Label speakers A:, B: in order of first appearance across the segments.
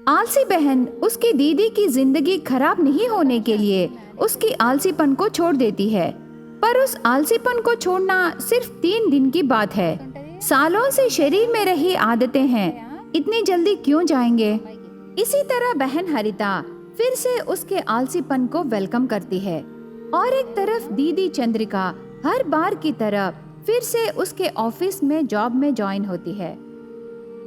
A: आलसी बहन उसकी दीदी की जिंदगी खराब नहीं होने के लिए उसकी आलसीपन को छोड़ देती है, पर उस आलसीपन को छोड़ना सिर्फ 3 दिन की बात है। सालों से शरीर में रही आदतें हैं, इतनी जल्दी क्यों जाएंगे। इसी तरह बहन हरिता फिर से उसके आलसीपन को वेलकम करती है और एक तरफ दीदी चंद्रिका हर बार की तरह फिर से उसके ऑफिस में जॉब में ज्वाइन होती है।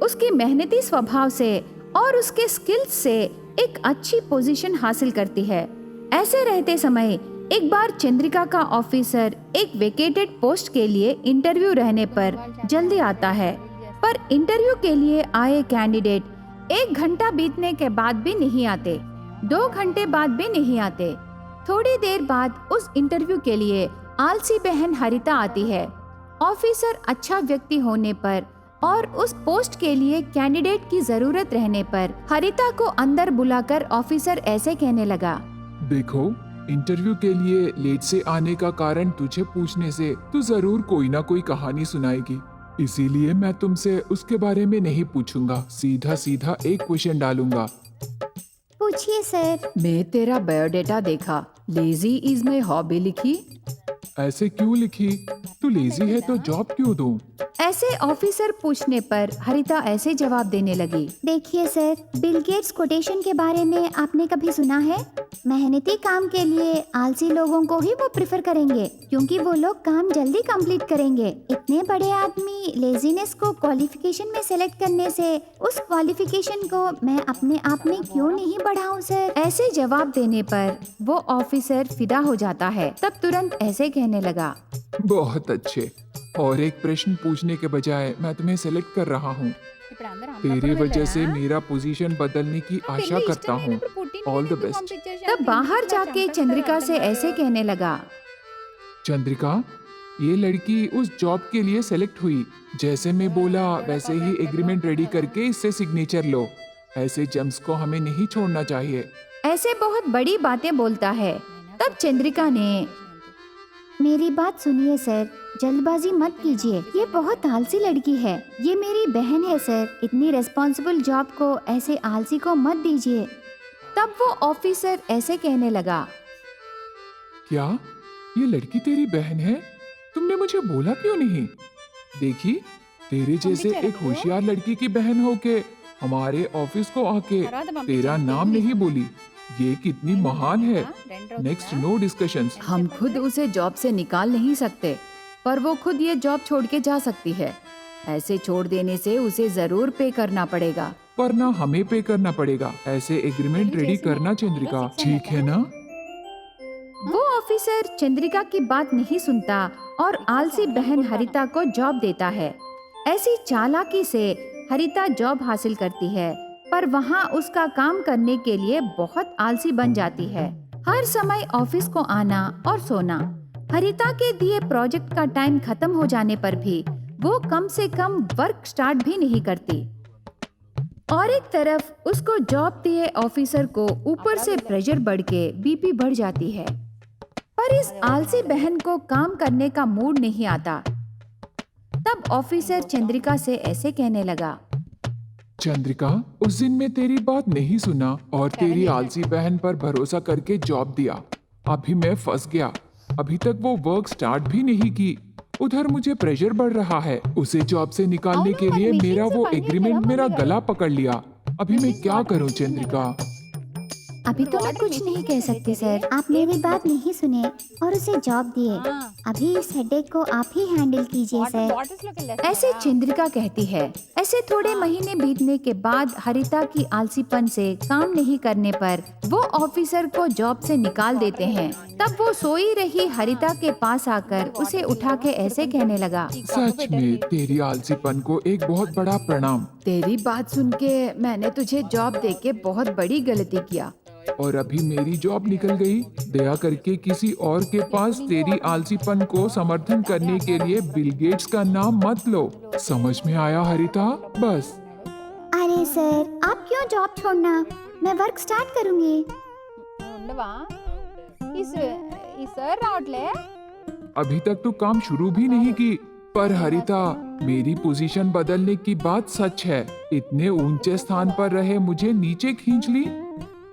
A: उसकी मेहनती स्वभाव से और उसके स्किल्स से एक अच्छी पोजीशन हासिल करती है। ऐसे रहते समय एक बार चंद्रिका का ऑफिसर एक वेकेटेड पोस्ट के लिए इंटरव्यू रहने पर जल्दी आता है, पर इंटरव्यू के लिए आए कैंडिडेट 1 घंटा बीतने के बाद भी नहीं आते, 2 घंटे बाद भी नहीं आते। थोड़ी देर बाद उस इंटरव्यू के लिए आलसी बहन हरिता आती है। ऑफिसर अच्छा व्यक्ति होने पर और उस पोस्ट के लिए कैंडिडेट की जरूरत रहने पर हरिता को अंदर बुलाकर ऑफिसर ऐसे कहने लगा,
B: देखो, इंटरव्यू के लिए लेट से आने का कारण तुझे पूछने से तू जरूर कोई ना कोई कहानी सुनाएगी, इसीलिए मैं तुमसे उसके बारे में नहीं पूछूंगा, सीधा सीधा एक क्वेश्चन डालूंगा।
C: पूछिए सर।
A: मैं तेरा बायोडेटा देखा, लेजी इज माई हॉबी लिखी।
B: ऐसे क्यों लिखी? तू लेजी है तो जॉब क्यों दूं?
A: ऐसे ऑफिसर पूछने पर हरिता ऐसे जवाब देने लगी,
C: देखिए सर, बिल गेट्स कोटेशन के बारे में आपने कभी सुना है? मेहनती काम के लिए आलसी लोगों को ही वो प्रेफर करेंगे, क्योंकि वो लोग काम जल्दी कंप्लीट करेंगे। इतने बड़े आदमी लेजीनेस को क्वालिफिकेशन में सेलेक्ट करने से उस क्वालिफिकेशन को मैं अपने आप में क्यों नहीं बढ़ाऊं सर?
A: ऐसे जवाब देने पर वो ऑफिसर फिदा हो जाता है। तब तुरंत ऐसे कहने लगा,
B: बहुत अच्छे, और एक प्रश्न पूछने के बजाय मैं तुम्हें सेलेक्ट कर रहा हूँ। तेरी वजह से मेरा पोजीशन बदलने की आशा करता हूँ। All the best.
A: तब बाहर जाके चंद्रिका से ऐसे कहने लगा,
B: चंद्रिका, ये लड़की उस जॉब के लिए सेलेक्ट हुई, जैसे मैं बोला वैसे ही एग्रीमेंट रेडी करके इससे सिग्नेचर लो। ऐसे जम्स को हमें नहीं छोड़ना चाहिए।
A: ऐसे बहुत बड़ी बातें बोलता है। तब चंद्रिका ने,
C: मेरी बात सुनिए सर, जल्दबाजी मत कीजिए, ये बहुत आलसी लड़की है, ये मेरी बहन है सर, इतनी रिस्पॉन्सिबल जॉब को ऐसे आलसी को मत दीजिए।
A: तब वो ऑफिसर ऐसे कहने लगा,
B: क्या ये लड़की तेरी बहन है? तुमने मुझे बोला क्यों नहीं? देखी, तेरे जैसे एक होशियार लड़की की बहन होके हमारे ऑफिस को आके तेरा नाम नहीं बोली, ये कितनी महान है। Next no discussions.
A: हम खुद उसे जॉब से निकाल नहीं सकते, पर वो खुद ये जॉब छोड़ के जा सकती है। ऐसे छोड़ देने से उसे जरूर पे करना पड़ेगा।
B: पर ना हमें पे करना पड़ेगा। ऐसे एग्रीमेंट रेडी करना चंद्रिका, ठीक है ना?
A: वो ऑफिसर चंद्रिका की बात नहीं सुनता और आलसी बहन हरिता को जॉब देता है। ऐसी चालाकी से हरिता जॉब हासिल करती है, पर वहाँ उसका काम करने के लिए बहुत आलसी बन जाती है। हर समय ऑफिस को आना और सोना। हरिता के दिए प्रोजेक्ट का टाइम खत्म हो जाने पर भी वो कम से कम वर्क स्टार्ट भी नहीं करती। और एक तरफ उसको जॉब दिए ऑफिसर को ऊपर से प्रेशर बढ़ के बीपी बढ़ जाती है, पर इस आलसी बहन को काम करने का मूड नहीं आता। तब ऑफिसर चंद्रिका से ऐसे कहने लगा,
B: चंद्रिका, उस दिन मैं तेरी बात नहीं सुना और तेरी आलसी बहन पर भरोसा करके जॉब दिया। अभी मैं फंस गया। अभी तक वो वर्क स्टार्ट भी नहीं की। उधर मुझे प्रेशर बढ़ रहा है। उसे जॉब से निकालने के लिए मेरा वो एग्रीमेंट मेरा गला पकड़ लिया। अभी मैं क्या करूं चंद्रिका?
C: अभी तो मैं कुछ नहीं कह सकती सर, आप मेरी बात नहीं सुने और उसे जॉब दिए। अभी इस हेडेक को आप ही हैंडल कीजिए सर।
A: ऐसे चंद्रिका कहती है। ऐसे थोड़े महीने बीतने के बाद हरिता की आलसीपन से काम नहीं करने पर वो ऑफिसर को जॉब से निकाल देते हैं। तब वो सोई रही हरिता के पास आकर उसे उठा के ऐसे कहने लगा,
B: सच में तेरी आलसीपन को एक बहुत बड़ा प्रणाम।
A: तेरी बात सुन के मैंने तुझे जॉब देके बहुत बड़ी गलती किया।
B: और अभी मेरी जॉब निकल गई। दया करके किसी और के पास तेरी आलसीपन को समर्थन करने के लिए बिल गेट्स का नाम मत लो। समझ में आया हरिता? बस।
C: अरे सर, आप क्यों जॉब छोड़ना? मैं वर्क स्टार्ट करूंगी।
B: अभी तक तो काम शुरू भी नहीं की, पर हरिता, मेरी पोजीशन बदलने की बात सच है। इतने ऊंचे स्थान पर रहे मुझे नीचे खींच ली।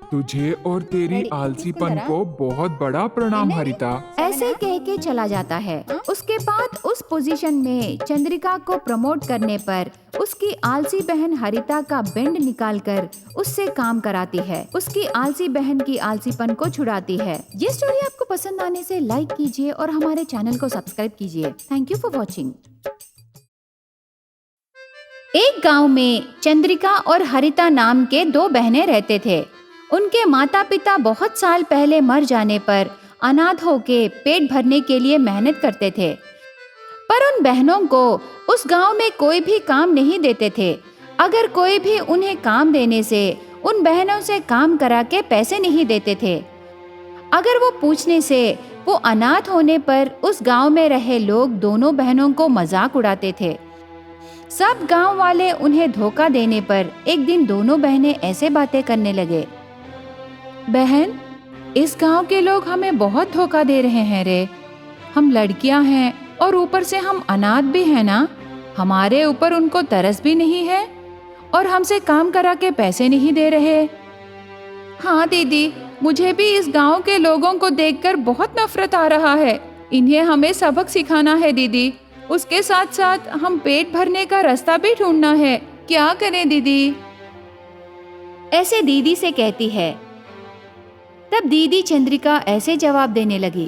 B: तुझे और तेरी आलसीपन को बहुत बड़ा प्रणाम हरिता।
A: ऐसे कह के चला जाता है। उसके बाद उस पोजीशन में चंद्रिका को प्रमोट करने पर उसकी आलसी बहन हरिता का बेंड निकालकर उससे काम कराती है। उसकी आलसी बहन की आलसीपन को छुड़ाती है। ये स्टोरी आपको पसंद आने से लाइक कीजिए और हमारे चैनल को सब्सक्राइब कीजिए। Thank you for watching. एक गांव में चंद्रिका और हरिता नाम के दो बहनें रहते थे। उनके माता पिता बहुत साल पहले मर जाने पर अनाथ होके पेट भरने के लिए मेहनत करते थे, पर उन बहनों को उस गांव में कोई भी काम नहीं देते थे। अगर कोई भी उन्हें काम देने से उन बहनों से काम करा के पैसे नहीं देते थे। अगर वो पूछने से वो अनाथ होने पर उस गांव में रहे लोग दोनों बहनों को मजाक उड़ाते थे। सब गांव वाले उन्हें धोखा देने पर एक दिन दोनों बहनें ऐसे बातें करने लगे। बहन, इस गांव के लोग हमें बहुत धोखा दे रहे हैं रे। हम लड़कियां हैं और ऊपर से हम अनाथ भी हैं ना। हमारे ऊपर उनको तरस भी नहीं है और हमसे काम करा के पैसे नहीं दे रहे। हाँ दीदी, मुझे भी इस गांव के लोगों को देखकर बहुत नफरत आ रहा है। इन्हें हमें सबक सिखाना है दीदी। उसके साथ साथ हम पेट भरने का रास्ता भी ढूंढना है। क्या करें दीदी? ऐसे दीदी से कहती है। तब दीदी चंद्रिका ऐसे जवाब देने लगी।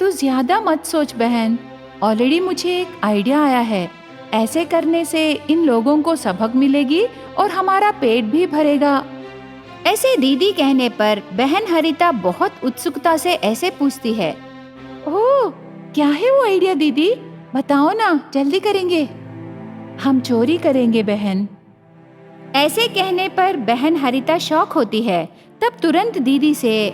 A: तू ज्यादा मत सोच बहन, ऑलरेडी मुझे एक आइडिया आया है। ऐसे करने से इन लोगों को सबक मिलेगी और हमारा पेट भी भरेगा। ऐसे दीदी कहने पर बहन हरिता बहुत उत्सुकता से ऐसे पूछती है, ओह, क्या है वो आइडिया दीदी? बताओ ना, जल्दी करेंगे। हम चोरी करेंगे बहन। ऐसे कहने पर बहन हरिता शॉक होती है। तब तुरंत दीदी से,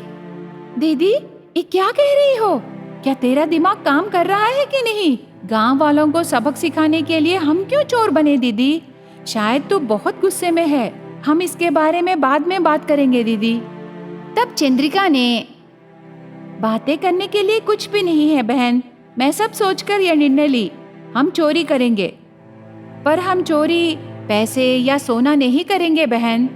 A: दीदी ये क्या कह रही हो? क्या तेरा दिमाग काम कर रहा है कि नहीं? गांव वालों को सबक सिखाने के लिए हम क्यों चोर बने दीदी? शायद तू बहुत गुस्से में है। हम इसके बारे में बाद में बात करेंगे दीदी। तब चंद्रिका ने, बातें करने के लिए कुछ भी नहीं है बहन। मैं सब सोचकर यह निर्णय ली, हम चोरी करेंगे। पर हम चोरी पैसे या सोना नहीं करेंगे बहन।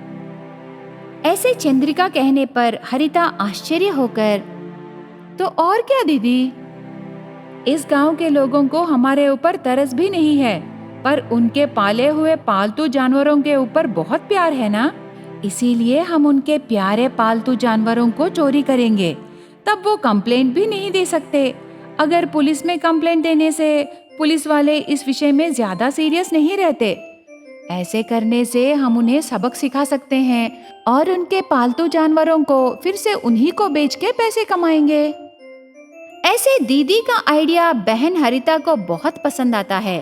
A: ऐसे चंद्रिका कहने पर हरिता आश्चर्य होकर, तो और क्या दीदी? इस गांव के लोगों को हमारे ऊपर तरस भी नहीं है, पर उनके पाले हुए पालतू जानवरों के ऊपर बहुत प्यार है ना। इसीलिए हम उनके प्यारे पालतू जानवरों को चोरी करेंगे। तब वो कंप्लेंट भी नहीं दे सकते। अगर पुलिस में कंप्लेंट देने से पुलिस वाले इस विषय में ज्यादा सीरियस नहीं रहते। ऐसे करने से हम उन्हें सबक सिखा सकते हैं और उनके पालतू जानवरों को फिर से उन्हीं को बेच के पैसे कमाएंगे। ऐसे दीदी का आइडिया बहन हरिता को बहुत पसंद आता है।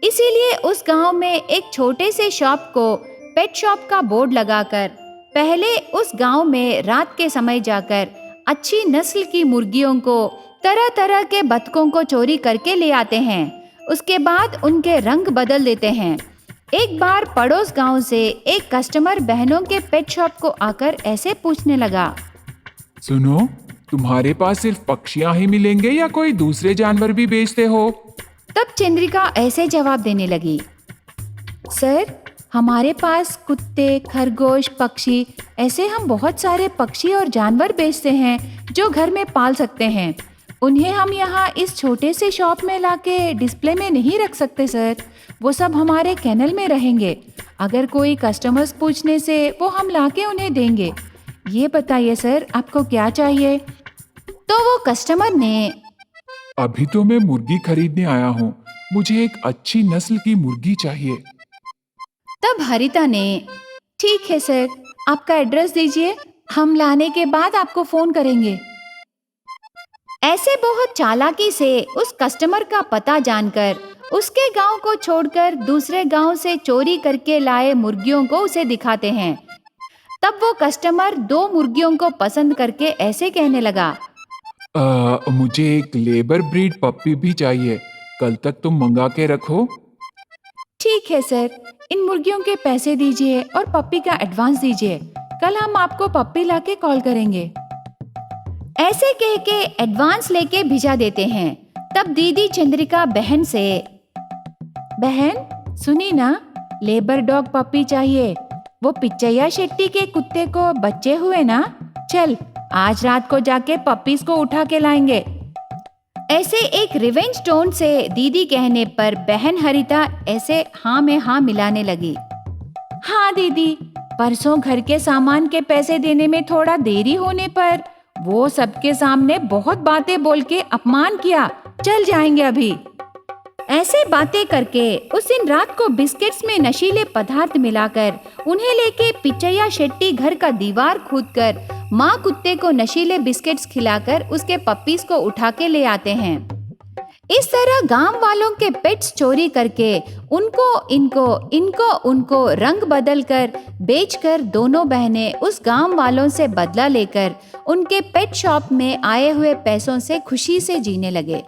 A: इसीलिए उस गांव में एक छोटे से शॉप को पेट शॉप का बोर्ड लगाकर पहले उस गांव में रात के समय जाकर अच्छी नस्ल की मुर्गियों को, तरह तरह के बतखों को चोरी करके ले आते हैं। उसके बाद उनके रंग बदल देते हैं। एक बार पड़ोस गांव से एक कस्टमर बहनों के पेट शॉप को आकर ऐसे पूछने लगा,
B: सुनो, तुम्हारे पास सिर्फ पक्षियां ही मिलेंगे या कोई दूसरे जानवर भी बेचते हो?
A: तब चंद्रिका ऐसे जवाब देने लगी, सर, हमारे पास कुत्ते, खरगोश, पक्षी, ऐसे हम बहुत सारे पक्षी और जानवर बेचते हैं जो घर में पाल सकते हैं। उन्हें हम यहाँ इस छोटे से शॉप में लाके डिस्प्ले में नहीं रख सकते सर। वो सब हमारे कैनल में रहेंगे। अगर कोई कस्टमर्स पूछने से वो हम लाके उन्हें देंगे। ये बताइए सर, आपको क्या चाहिए? तो वो कस्टमर ने,
B: अभी तो मैं मुर्गी खरीदने आया हूँ, मुझे एक अच्छी नस्ल की मुर्गी चाहिए।
A: तब हरिता ने, ठीक है सर, आपका एड्रेस दीजिए, हम लाने के बाद आपको फोन करेंगे। ऐसे बहुत चालाकी से उस कस्टमर का पता जानकर उसके गांव को छोड़कर दूसरे गांव से चोरी करके लाए मुर्गियों को उसे दिखाते हैं। तब वो कस्टमर दो मुर्गियों को पसंद करके ऐसे कहने लगा,
B: मुझे एक लेबर ब्रीड पप्पी भी चाहिए, कल तक तुम मंगा के रखो।
A: ठीक है सर, इन मुर्गियों के पैसे दीजिए और पप्पी का एडवांस दीजिए। कल हम आपको पप्पी लाके कॉल करेंगे। ऐसे कह के एडवांस लेके भिजा देते हैं। तब दीदी चंद्रिका बहन से, बहन सुनी ना, लेबर डॉग पपी चाहिए। वो पिच्चैया शेट्टी के कुत्ते को बच्चे हुए ना, चल आज रात को जाके पपीज को उठा के लाएंगे। ऐसे एक रिवेंज टोन से दीदी कहने पर बहन हरिता ऐसे हाँ में हाँ मिलाने लगी। हाँ दीदी, परसों घर के सामान के पैसे देने में थोड़ा देरी होने पर वो सबके सामने बहुत बातें बोल के अपमान किया। चल जाएंगे अभी। ऐसे बातें करके उस दिन रात को बिस्किट्स में नशीले पदार्थ मिलाकर उन्हें लेके पिच्चैया शेट्टी घर का दीवार कूदकर माँ कुत्ते को नशीले बिस्किट्स खिलाकर उसके पप्पीज को उठा के ले आते हैं। इस तरह गांव वालों के पेट्स चोरी करके उनको रंग बदल कर बेचकर दोनों बहनें उस गांव वालों से बदला लेकर उनके पेट शॉप में आए हुए पैसों से खुशी से जीने लगे।